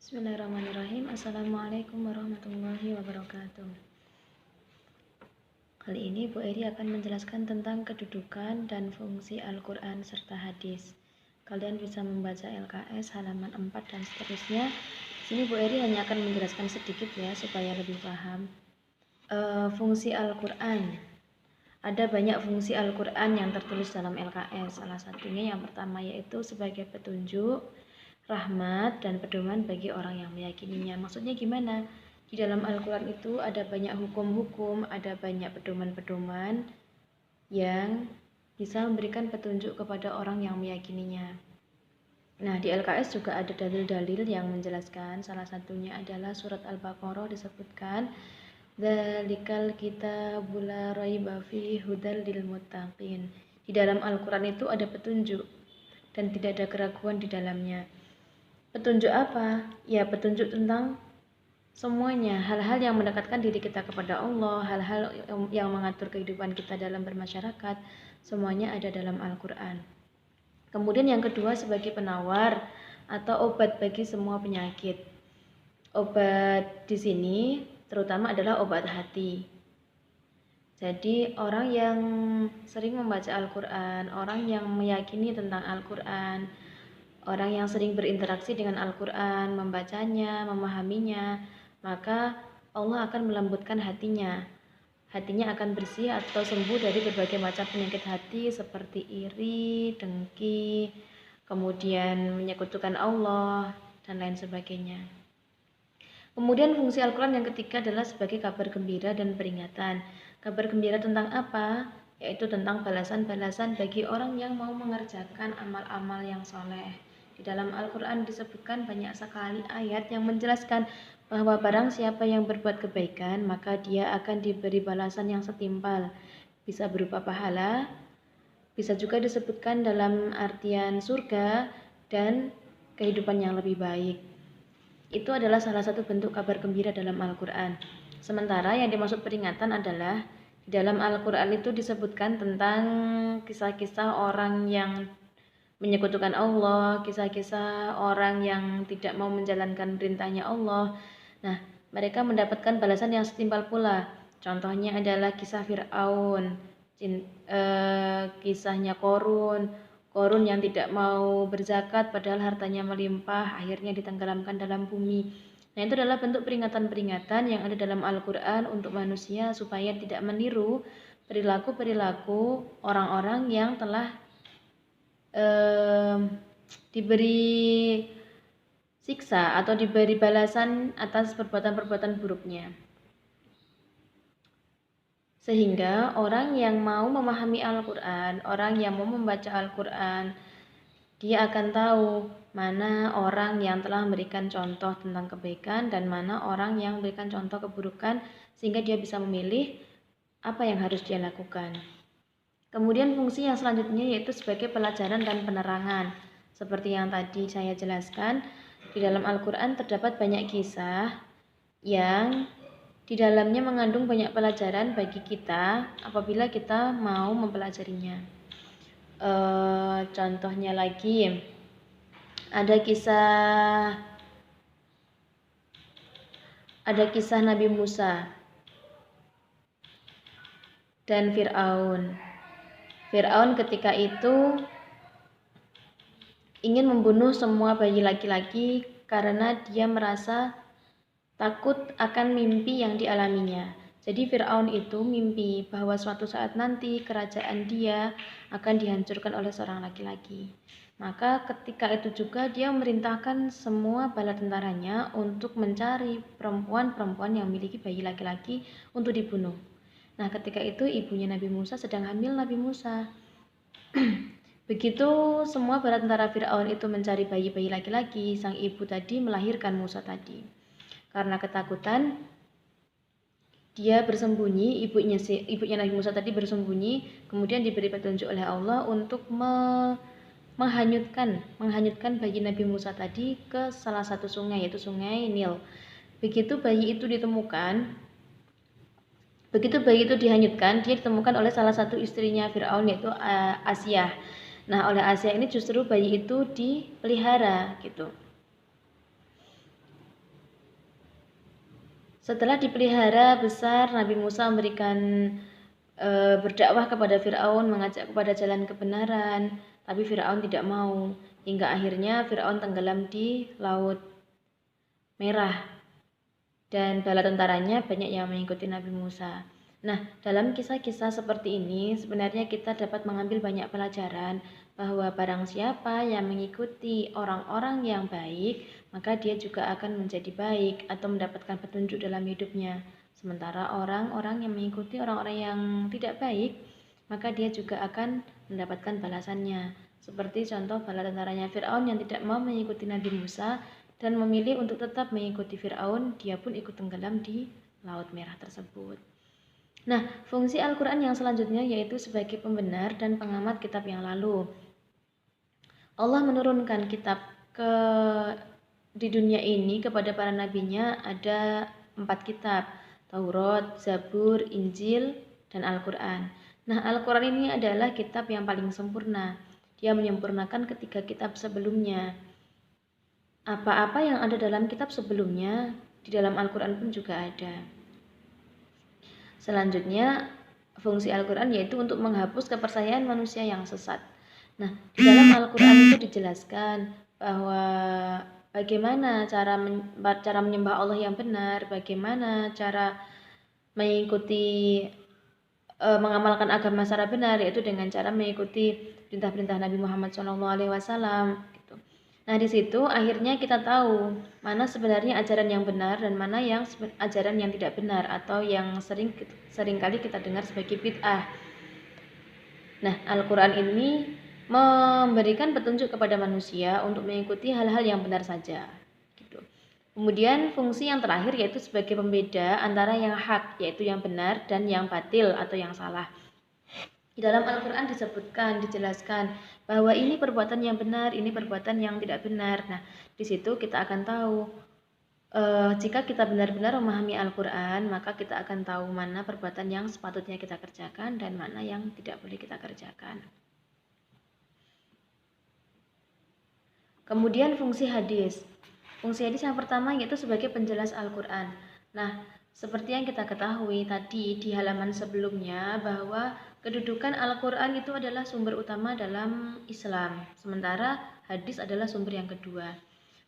Bismillahirrahmanirrahim. Assalamualaikum warahmatullahi wabarakatuh. Kali ini Bu Eri akan menjelaskan tentang kedudukan dan fungsi Al-Quran serta hadis. Kalian bisa membaca LKS halaman 4 dan seterusnya. Sini Bu Eri hanya akan menjelaskan sedikit ya supaya lebih paham. Fungsi Al-Quran. Ada banyak fungsi Al-Quran yang tertulis dalam LKS. Salah satunya yang pertama yaitu sebagai petunjuk, rahmat, dan pedoman bagi orang yang meyakininya. Maksudnya gimana? Di dalam Al-Quran itu ada banyak hukum-hukum, ada banyak pedoman-pedoman yang bisa memberikan petunjuk kepada orang yang meyakininya. Nah, di LKS juga ada dalil-dalil yang menjelaskan. Salah satunya adalah surat Al-Baqarah disebutkan Dzalikal kitabul la raiba fihi hudal lil muttaqin. Di dalam Al-Quran itu ada petunjuk dan tidak ada keraguan di dalamnya. Petunjuk apa? Ya, petunjuk tentang semuanya, hal-hal yang mendekatkan diri kita kepada Allah, hal-hal yang mengatur kehidupan kita dalam bermasyarakat, semuanya ada dalam Al-Quran. Kemudian yang kedua sebagai penawar atau obat bagi semua penyakit. Obat di sini terutama adalah obat hati. Jadi orang yang sering membaca Al-Quran, orang yang meyakini tentang Al-Quran, orang yang sering berinteraksi dengan Al-Quran, membacanya, memahaminya, maka Allah akan melembutkan hatinya. Hatinya akan bersih atau sembuh dari berbagai macam penyakit hati seperti iri, dengki, kemudian menyekutukan Allah, dan lain sebagainya. Kemudian fungsi Al-Quran yang ketiga adalah sebagai kabar gembira dan peringatan. Kabar gembira tentang apa? Yaitu tentang balasan-balasan bagi orang yang mau mengerjakan amal-amal yang soleh. Di dalam Al-Quran disebutkan banyak sekali ayat yang menjelaskan bahwa barang siapa yang berbuat kebaikan, maka dia akan diberi balasan yang setimpal. Bisa berupa pahala, bisa juga disebutkan dalam artian surga dan kehidupan yang lebih baik. Itu adalah salah satu bentuk kabar gembira dalam Al-Quran. Sementara yang dimaksud peringatan adalah di dalam Al-Quran itu disebutkan tentang kisah-kisah orang yang menyekutukan Allah, kisah-kisah orang yang tidak mau menjalankan perintahnya Allah. Nah, mereka mendapatkan balasan yang setimpal pula. Contohnya adalah kisah Fir'aun, kisahnya Korun yang tidak mau berzakat padahal hartanya melimpah, akhirnya ditenggelamkan dalam bumi. Nah, itu adalah bentuk peringatan-peringatan yang ada dalam Al-Quran untuk manusia supaya tidak meniru perilaku-perilaku orang-orang yang telah diberi siksa atau diberi balasan atas perbuatan-perbuatan buruknya. Sehingga orang yang mau memahami Al-Quran, orang yang mau membaca Al-Quran, dia akan tahu mana orang yang telah memberikan contoh tentang kebaikan dan mana orang yang memberikan contoh keburukan, sehingga dia bisa memilih apa yang harus dia lakukan. Kemudian fungsi yang selanjutnya yaitu sebagai pelajaran dan penerangan. Seperti yang tadi saya jelaskan, di dalam Al-Quran terdapat banyak kisah yang di dalamnya mengandung banyak pelajaran bagi kita apabila kita mau mempelajarinya. Contohnya lagi, ada kisah Nabi Musa dan Fir'aun. Fir'aun ketika itu ingin membunuh semua bayi laki-laki karena dia merasa takut akan mimpi yang dialaminya. Jadi Fir'aun itu mimpi bahwa suatu saat nanti kerajaan dia akan dihancurkan oleh seorang laki-laki. Maka ketika itu juga dia memerintahkan semua bala tentaranya untuk mencari perempuan-perempuan yang memiliki bayi laki-laki untuk dibunuh. Nah, ketika itu ibunya Nabi Musa sedang hamil Nabi Musa. Begitu semua bala tentara Fir'aun itu mencari bayi-bayi laki-laki, sang ibu tadi melahirkan Musa tadi. Karena ketakutan, dia bersembunyi, ibunya Nabi Musa tadi bersembunyi, kemudian diberi petunjuk oleh Allah untuk menghanyutkan bayi Nabi Musa tadi ke salah satu sungai, yaitu sungai Nil. Begitu bayi itu dihanyutkan, dia ditemukan oleh salah satu istrinya Fir'aun, yaitu Asyah. Nah, oleh Asyah ini justru bayi itu dipelihara gitu. Setelah dipelihara besar, Nabi Musa memberikan berdakwah kepada Fir'aun, mengajak kepada jalan kebenaran, tapi Fir'aun tidak mau. Hingga akhirnya Fir'aun tenggelam di Laut Merah. Dan bala tentaranya banyak yang mengikuti Nabi Musa. Nah, dalam kisah-kisah seperti ini sebenarnya kita dapat mengambil banyak pelajaran bahwa barang siapa yang mengikuti orang-orang yang baik, maka dia juga akan menjadi baik atau mendapatkan petunjuk dalam hidupnya. Sementara orang-orang yang mengikuti orang-orang yang tidak baik, maka dia juga akan mendapatkan balasannya. Seperti contoh bala tentaranya Fir'aun yang tidak mau mengikuti Nabi Musa dan memilih untuk tetap mengikuti Fir'aun, dia pun ikut tenggelam di Laut Merah tersebut. Nah, fungsi Al-Quran yang selanjutnya yaitu sebagai pembenar dan pengamat kitab yang lalu. Allah menurunkan kitab di dunia ini kepada para nabinya ada 4 kitab, Taurat, Zabur, Injil, dan Al-Quran. Nah, Al-Quran ini adalah kitab yang paling sempurna. Dia menyempurnakan ketiga kitab sebelumnya. Apa-apa yang ada dalam kitab sebelumnya, di dalam Al-Quran pun juga ada. Selanjutnya, fungsi Al-Quran yaitu untuk menghapus kepercayaan manusia yang sesat. Nah, di dalam Al-Quran itu dijelaskan bahwa bagaimana cara menyembah Allah yang benar, bagaimana cara mengikuti mengamalkan agama secara benar, yaitu dengan cara mengikuti perintah-perintah Nabi Muhammad SAW. Gitu. Nah, di situ akhirnya kita tahu mana sebenarnya ajaran yang benar dan mana yang ajaran yang tidak benar atau yang seringkali kita dengar sebagai bid'ah. Nah, Al-Quran ini memberikan petunjuk kepada manusia untuk mengikuti hal-hal yang benar saja. Gitu. Kemudian fungsi yang terakhir yaitu sebagai pembeda antara yang hak, yaitu yang benar, dan yang batil atau yang salah. Di dalam Al-Quran disebutkan, dijelaskan bahwa ini perbuatan yang benar, ini perbuatan yang tidak benar. Nah, di situ kita akan tahu jika kita benar-benar memahami Al-Quran, maka kita akan tahu mana perbuatan yang sepatutnya kita kerjakan dan mana yang tidak boleh kita kerjakan. Kemudian fungsi hadis. Fungsi hadis yang pertama yaitu sebagai penjelas Al-Quran. Nah, seperti yang kita ketahui tadi di halaman sebelumnya bahwa kedudukan Al-Quran itu adalah sumber utama dalam Islam, sementara hadis adalah sumber yang kedua.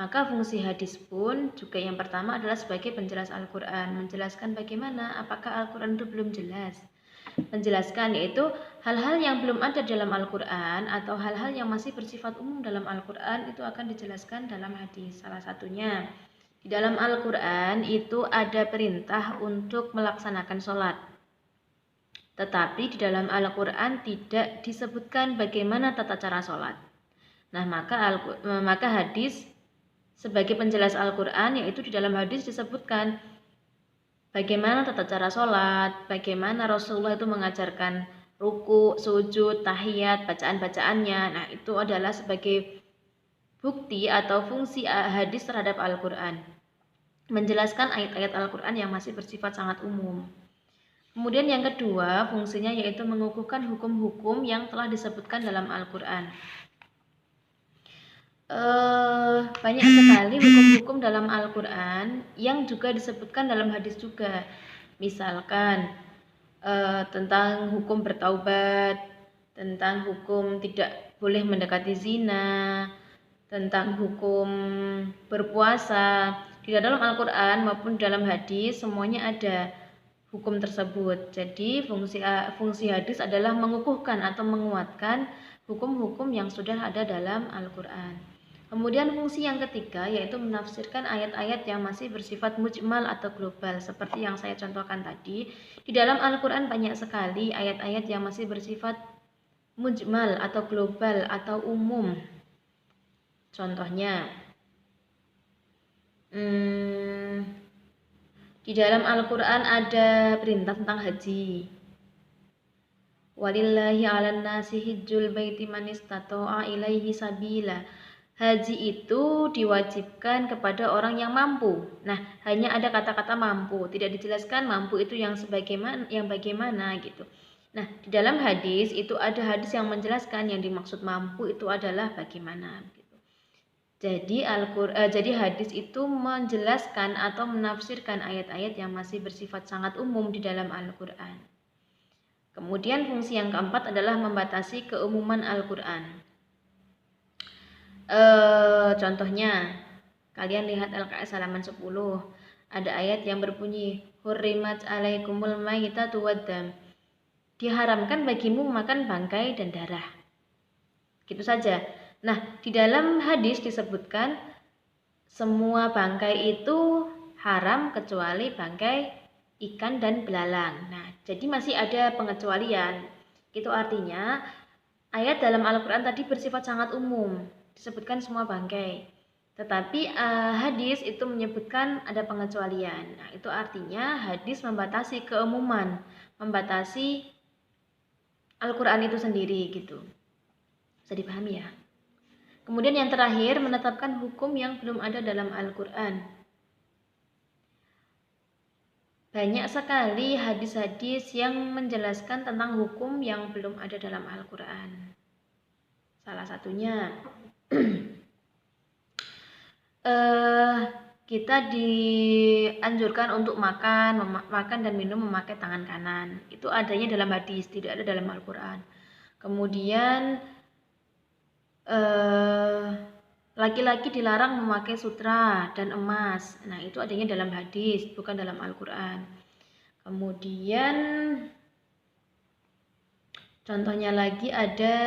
Maka fungsi hadis pun juga yang pertama adalah sebagai penjelas Al-Quran, menjelaskan bagaimana apakah Al-Quran itu belum jelas. Menjelaskan yaitu hal-hal yang belum ada dalam Al-Quran atau hal-hal yang masih bersifat umum dalam Al-Quran itu akan dijelaskan dalam hadis. Salah satunya di dalam Al-Quran itu ada perintah untuk melaksanakan sholat. Tetapi di dalam Al-Quran tidak disebutkan bagaimana tata cara sholat. Nah, maka hadis sebagai penjelas Al-Quran yaitu di dalam hadis disebutkan bagaimana tata cara sholat, bagaimana Rasulullah itu mengajarkan ruku, sujud, tahiyat, bacaan-bacaannya. Nah, itu adalah sebagai bukti atau fungsi hadis terhadap Al-Quran. Menjelaskan ayat-ayat Al-Quran yang masih bersifat sangat umum. Kemudian yang kedua, fungsinya yaitu mengukuhkan hukum-hukum yang telah disebutkan dalam Al-Quran. Banyak sekali hukum-hukum dalam Al-Quran yang juga disebutkan dalam hadis juga. Misalkan tentang hukum bertaubat, tentang hukum tidak boleh mendekati zina, tentang hukum berpuasa. Di dalam Al-Quran maupun dalam hadis semuanya ada hukum tersebut. Jadi fungsi hadis adalah mengukuhkan atau menguatkan hukum-hukum yang sudah ada dalam Al-Quran. Kemudian fungsi yang ketiga yaitu menafsirkan ayat-ayat yang masih bersifat mujmal atau global seperti yang saya contohkan tadi. Di dalam Al-Quran banyak sekali ayat-ayat yang masih bersifat mujmal atau global atau umum. Contohnya di dalam Al-Quran ada perintah tentang haji. Walillahi 'alan nasi hijjul baiti man istata'a ilaihi sabila. Haji itu diwajibkan kepada orang yang mampu. Nah, hanya ada kata-kata mampu, tidak dijelaskan mampu itu yang bagaimana gitu. Nah, di dalam hadis itu ada hadis yang menjelaskan yang dimaksud mampu itu adalah bagaimana gitu. Jadi hadis itu menjelaskan atau menafsirkan ayat-ayat yang masih bersifat sangat umum di dalam Al-Quran. Kemudian fungsi yang keempat adalah membatasi keumuman Al-Quran. Contohnya, kalian lihat LKS halaman 10, ada ayat yang berbunyi Hurrimat alaikumul maitatu waddam. Diharamkan bagimu makan bangkai dan darah. Gitu saja. Nah, di dalam hadis disebutkan semua bangkai itu haram kecuali bangkai ikan dan belalang. Nah, jadi masih ada pengecualian. Itu artinya ayat dalam Al-Quran tadi bersifat sangat umum, disebutkan semua bangkai. Tetapi hadis itu menyebutkan ada pengecualian. Nah, itu artinya hadis membatasi keumuman, membatasi Al-Quran itu sendiri gitu. Bisa dipahami ya? Kemudian yang terakhir, menetapkan hukum yang belum ada dalam Al-Quran. Banyak sekali hadis-hadis yang menjelaskan tentang hukum yang belum ada dalam Al-Quran. Salah satunya, kita dianjurkan untuk makan dan minum memakai tangan kanan. Itu adanya dalam hadis, tidak ada dalam Al-Quran. Kemudian, laki-laki dilarang memakai sutra dan emas. Nah, itu adanya dalam hadis, bukan dalam Al-Quran. Kemudian contohnya lagi ada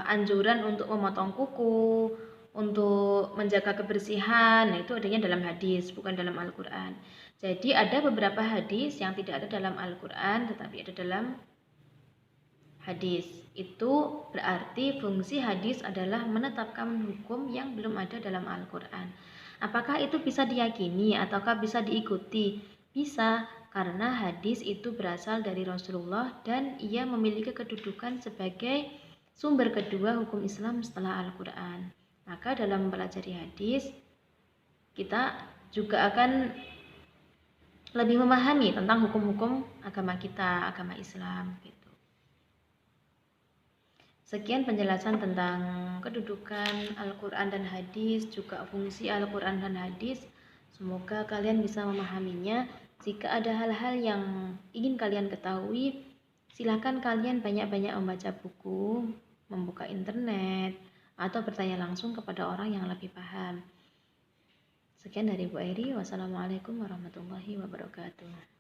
anjuran untuk memotong kuku, untuk menjaga kebersihan. Nah, itu adanya dalam hadis, bukan dalam Al-Quran. Jadi ada beberapa hadis yang tidak ada dalam Al-Quran, tetapi ada dalam hadis. Itu berarti fungsi hadis adalah menetapkan hukum yang belum ada dalam Al-Quran. Apakah itu bisa diyakini ataukah bisa diikuti? Bisa, karena hadis itu berasal dari Rasulullah dan ia memiliki kedudukan sebagai sumber kedua hukum Islam setelah Al-Quran. Maka dalam mempelajari hadis, kita juga akan lebih memahami tentang hukum-hukum agama kita, agama Islam gitu. Sekian penjelasan tentang kedudukan Al-Quran dan hadis, juga fungsi Al-Quran dan hadis. Semoga kalian bisa memahaminya. Jika ada hal-hal yang ingin kalian ketahui, silahkan kalian banyak-banyak membaca buku, membuka internet, atau bertanya langsung kepada orang yang lebih paham. Sekian dari Bu Airi. Wassalamualaikum warahmatullahi wabarakatuh.